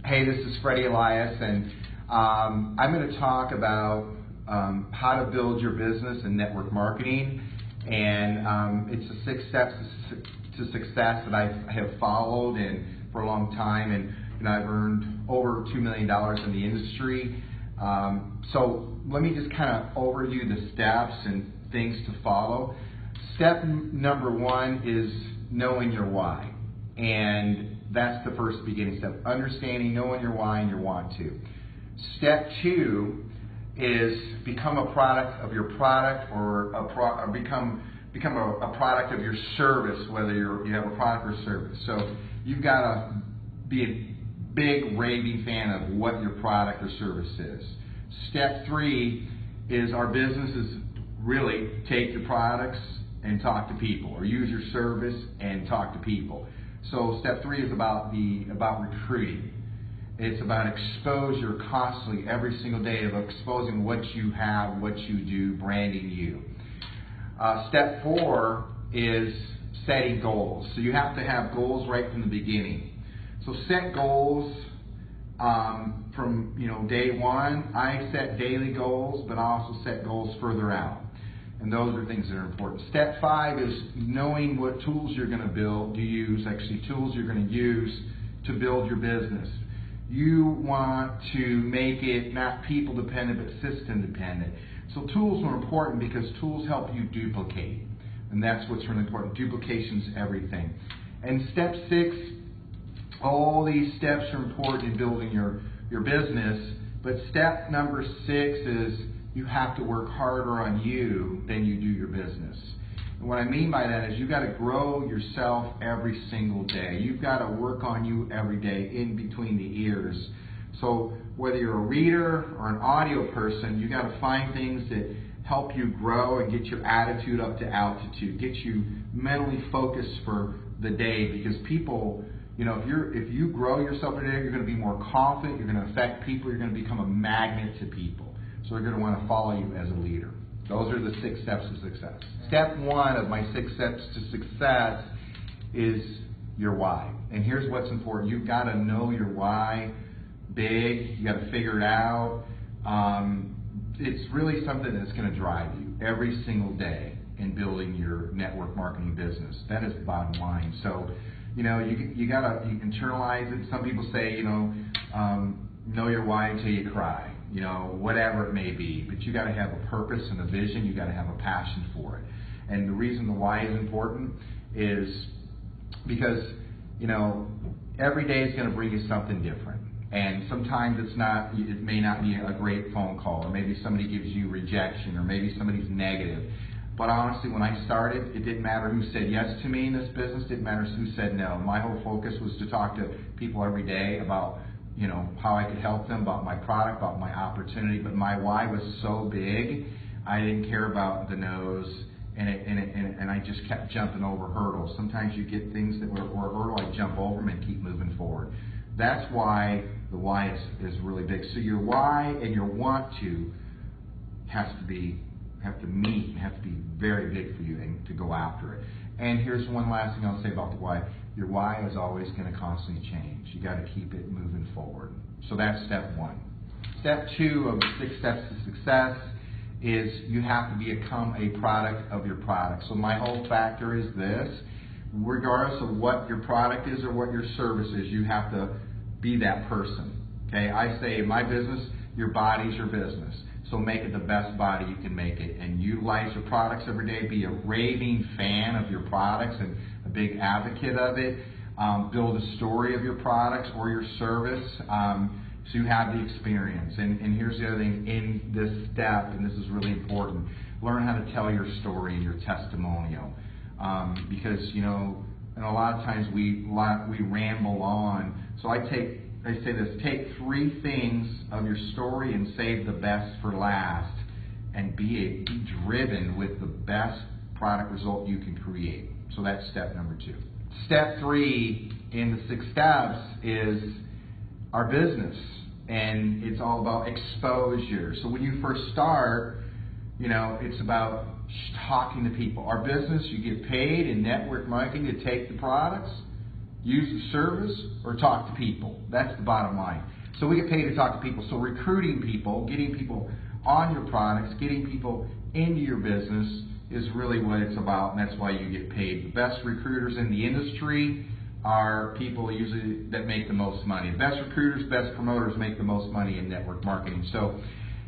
Hey, this is Freddy and I'm going to talk about how to build your business in network marketing, and it's the 6 steps to success that I have followed and for a long time, and I've earned over $2 million in the industry. So let me just kind of overview the steps and things to follow. Step number 1 is knowing your why, and that's the first beginning step. Understanding, knowing your why and your want to. Step 2 is become a product of your product, or become a product of your service, whether you have a product or service. So you've got to be a big raving fan of what your product or service is. Step 3 is our businesses really take your products and talk to people, or use your service and talk to people. So step 3 is about recruiting. It's about exposure constantly, every single day, of exposing what you have, what you do, branding you. Step 4 is setting goals. So you have to have goals right from the beginning. So set goals from day 1. I set daily goals, but I also set goals further out. And those are things that are important. Step 5 is knowing what tools you're going to use, tools you're going to use to build your business. You want to make it not people dependent, but system dependent. So tools are important because tools help you duplicate. And that's what's really important. Duplication's everything. And step 6, all these steps are important in building your business. But step number 6 is you have to work harder on you than you do your business. And what I mean by that is you've got to grow yourself every single day. You've got to work on you every day in between the ears. So whether you're a reader or an audio person, you've got to find things that help you grow and get your attitude up to altitude, get you mentally focused for the day, because people, if you grow yourself every day, you're going to be more confident, you're going to affect people, you're going to become a magnet to people. So they're going to want to follow you as a leader. Those are the 6 steps to success. Step 1 of my 6 steps to success is your why. And here's what's important. You've got to know your why big. You got to figure it out. It's really something that's going to drive you every single day in building your network marketing business. That is the bottom line. So, you internalize it. Some people say, know your why until you cry. Whatever it may be, but you got to have a purpose and a vision. You got to have a passion for it. And the reason the why is important is because every day is going to bring you something different. And sometimes it may not be a great phone call, or maybe somebody gives you rejection, or maybe somebody's negative. But honestly, when I started, it didn't matter who said yes to me in this business. It didn't matter who said no. My whole focus was to talk to people every day about how I could help them, about my product, about my opportunity. But my why was so big, I didn't care about the no's, and I just kept jumping over hurdles. Sometimes you get things that were a hurdle, I jump over them and keep moving forward. That's why the why is really big. So your why and your want to have to meet and have to be very big for you and to go after it. And here's one last thing I'll say about the why. Your why is always going to constantly change. You got to keep it moving forward. So that's step 1. Step 2 of 6 steps to success is you have to become a product of your product. So my whole factor is this: regardless of what your product is or what your service is, you have to be that person. Okay, I say in my business, your body's your business. So make it the best body you can make it, and utilize your products every day. Be a raving fan of your products and a big advocate of it. Build a story of your products or your service so you have the experience. And here's the other thing in this step, and this is really important: learn how to tell your story and your testimonial. Because and a lot of times we ramble on. So I say this: take 3 things of your story and save the best for last, and be driven with the best product result you can create. So that's step number 2. Step 3 in the 6 steps is our business, and it's all about exposure. So when you first start, it's about talking to people. Our business, you get paid in network marketing to take the products. use the service or talk to people. That's the bottom line. So we get paid to talk to people. So recruiting people, getting people on your products, getting people into your business is really what it's about, and that's why you get paid. The best recruiters in the industry are people usually that make the most money. The best recruiters, best promoters make the most money in network marketing. So,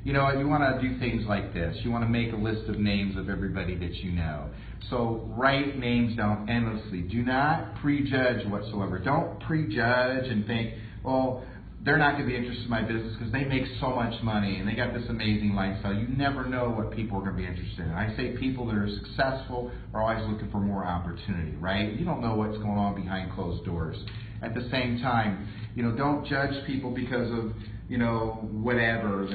you know, you want to do things like this. You want to make a list of names of everybody that you know. So write names down endlessly. Do not prejudge whatsoever. Don't prejudge and think, well, they're not going to be interested in my business because they make so much money and they got this amazing lifestyle. You never know what people are going to be interested in. I say people that are successful are always looking for more opportunity, right? You don't know what's going on behind closed doors. At the same time, you know, don't judge people because of, you know, whatever.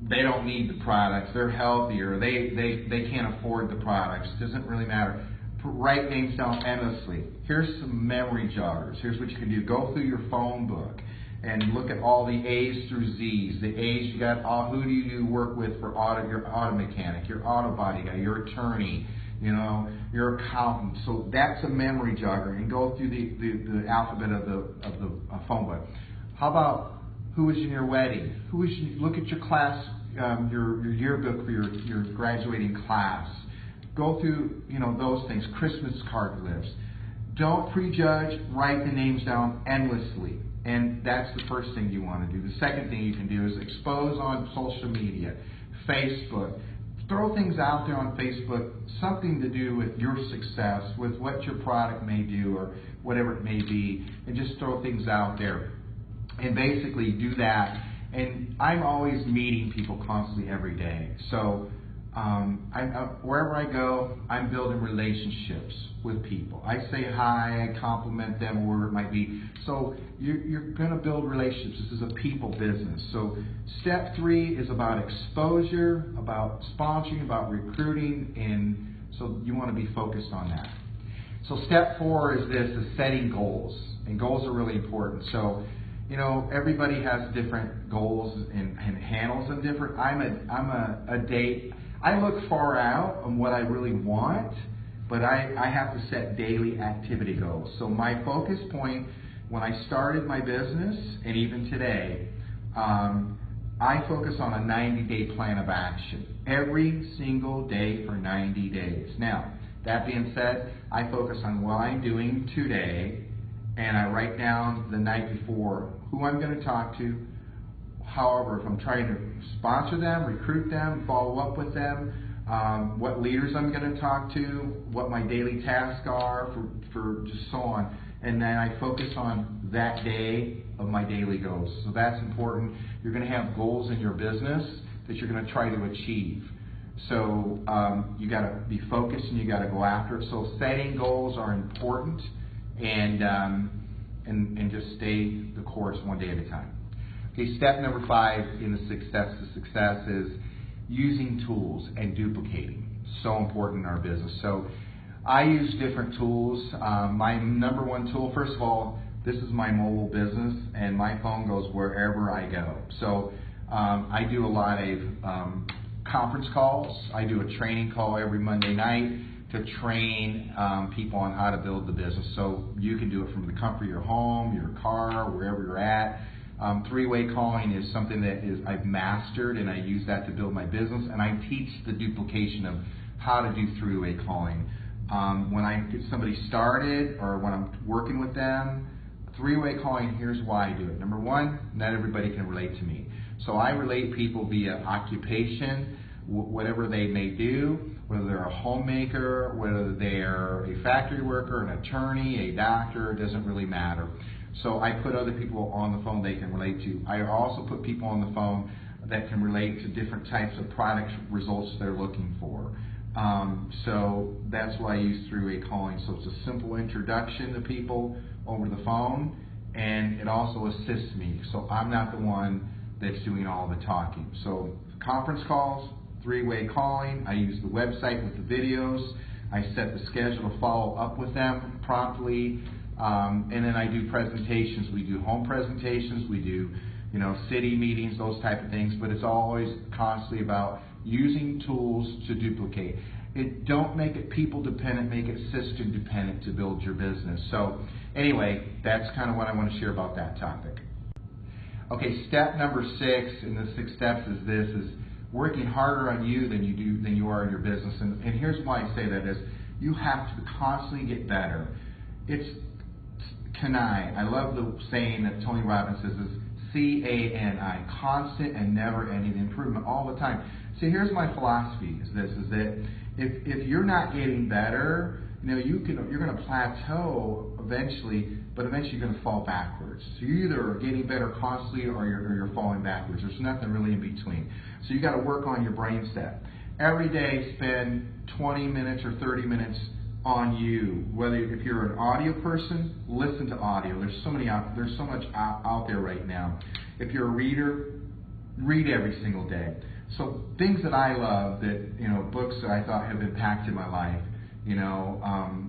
They don't need the products. They're healthier. They can't afford the products. It doesn't really matter. Write names down endlessly. Here's some memory joggers. Here's what you can do. Go through your phone book and look at all the A's through Z's. The A's, you got who do you work with for your auto mechanic, your auto body guy, your attorney, you know, your accountant. So that's a memory jogger, and go through the alphabet of the phone book. How about who was in your wedding? Look at your class, your yearbook for your graduating class. Go through, you know, those things, Christmas card lists. Don't prejudge, write the names down endlessly. And that's the first thing you want to do. The second thing you can do is expose on social media, Facebook. Throw things out there on Facebook, something to do with your success, with what your product may do or whatever it may be, and just throw things out there. And basically do that. And I'm always meeting people constantly every day. So wherever I go, I'm building relationships with people. I say hi, I compliment them, whatever it might be. So you're going to build relationships. This is a people business. So step 3 is about exposure, about sponsoring, about recruiting, and so you want to be focused on that. So step 4 is this, is setting goals. And goals are really important. So, you know, everybody has different goals and handles them different. I look far out on what I really want, but I have to set daily activity goals. So my focus point when I started my business, and even today, I focus on a 90-day plan of action. Every single day for 90 days. Now, that being said, I focus on what I'm doing today, and I write down the night before who I'm going to talk to. However, if I'm trying to sponsor them, recruit them, follow up with them, what leaders I'm going to talk to, what my daily tasks are, for just so on. And then I focus on that day of my daily goals. So that's important. You're going to have goals in your business that you're going to try to achieve. So you got to be focused and you got to go after it. So setting goals are important, and just stay the course one day at a time. Okay, step number 5 in the success to success is using tools and duplicating. So important in our business. So I use different tools. My number 1 tool, first of all, this is my mobile business, and my phone goes wherever I go. So I do a lot of conference calls. I do a training call every Monday night to train people on how to build the business. So you can do it from the comfort of your home, your car, wherever you're at. 3-way calling is something that I've mastered, and I use that to build my business. And I teach the duplication of how to do 3-way calling. When I get somebody started or when I'm working with them, 3-way calling, here's why I do it. Number 1, not everybody can relate to me. So I relate people via occupation, whatever they may do, whether they're a homemaker, whether they're a factory worker, an attorney, a doctor, it doesn't really matter. So I put other people on the phone they can relate to. I also put people on the phone that can relate to different types of product results they're looking for. So that's why I use 3-way calling. So it's a simple introduction to people over the phone, and it also assists me. So I'm not the one that's doing all the talking. So conference calls, 3-way calling, I use the website with the videos, I set the schedule to follow up with them promptly, and then I do presentations. We do home presentations, we do, you know, city meetings, those type of things, but it's always constantly about using tools to duplicate. Don't make it people dependent, make it system dependent to build your business. So anyway, that's kind of what I want to share about that topic. Okay, step number 6 in the 6 steps is this: is working harder on you than you are in your business. And here's why I say that is you have to constantly get better. It's CANI. I love the saying that Tony Robbins says is CANI, constant and never-ending improvement all the time. See, here's my philosophy: is that if you're not getting better, you're going to plateau eventually, but eventually you're going to fall backwards. So you either are getting better constantly or you're falling backwards. There's nothing really in between. So you got to work on your brain set. Every day, spend 20 minutes or 30 minutes on you. Whether if you're an audio person, listen to audio. There's so much out there right now. If you're a reader, read every single day. So things that I love, that books that I thought have impacted my life,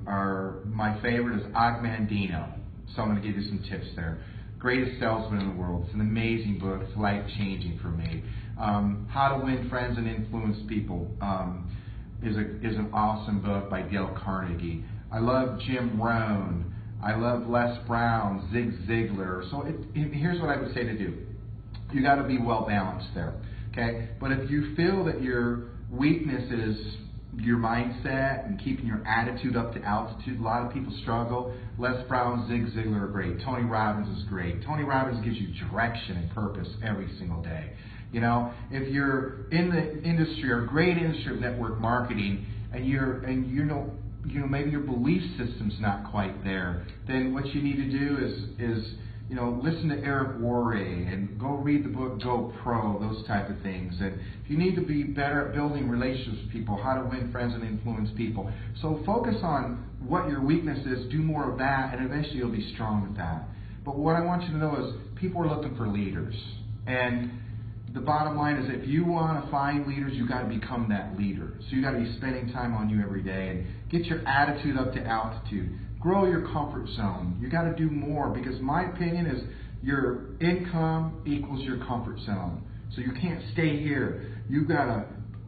are my favorite is Og Mandino. So I'm going to give you some tips there. Greatest Salesman in the World. It's an amazing book. It's life-changing for me. How to Win Friends and Influence People is an awesome book by Dale Carnegie. I love Jim Rohn. I love Les Brown, Zig Ziglar. So here's what I would say to do. You got to be well balanced there. Okay? But if you feel that your weakness is your mindset and keeping your attitude up to altitude, a lot of people struggle. Les Brown, Zig Ziglar are great. Tony Robbins is great. Tony Robbins gives you direction and purpose every single day. If you're in the industry or great industry of network marketing and maybe your belief system's not quite there, then what you need to do is listen to Eric Worre and go read the book Go Pro, those type of things. And if you need to be better at building relationships with people, how to win friends and influence people. So focus on what your weakness is, do more of that, and eventually you'll be strong at that. But what I want you to know is people are looking for leaders. And the bottom line is if you want to find leaders, you got to become that leader. So you got to be spending time on you every day and get your attitude up to altitude. Grow your comfort zone. You got to do more, because my opinion is your income equals your comfort zone. So you can't stay here. You've got to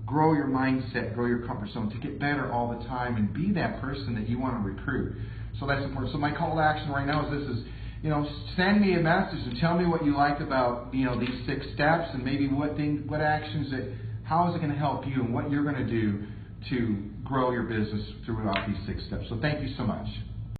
grow your mindset, grow your comfort zone to get better all the time and be that person that you want to recruit. So that's important. So my call to action right now is send me a message and tell me what you like about these 6 steps, and maybe what actions how is it going to help you and what you're going to do to grow your business throughout these 6 steps. So thank you so much.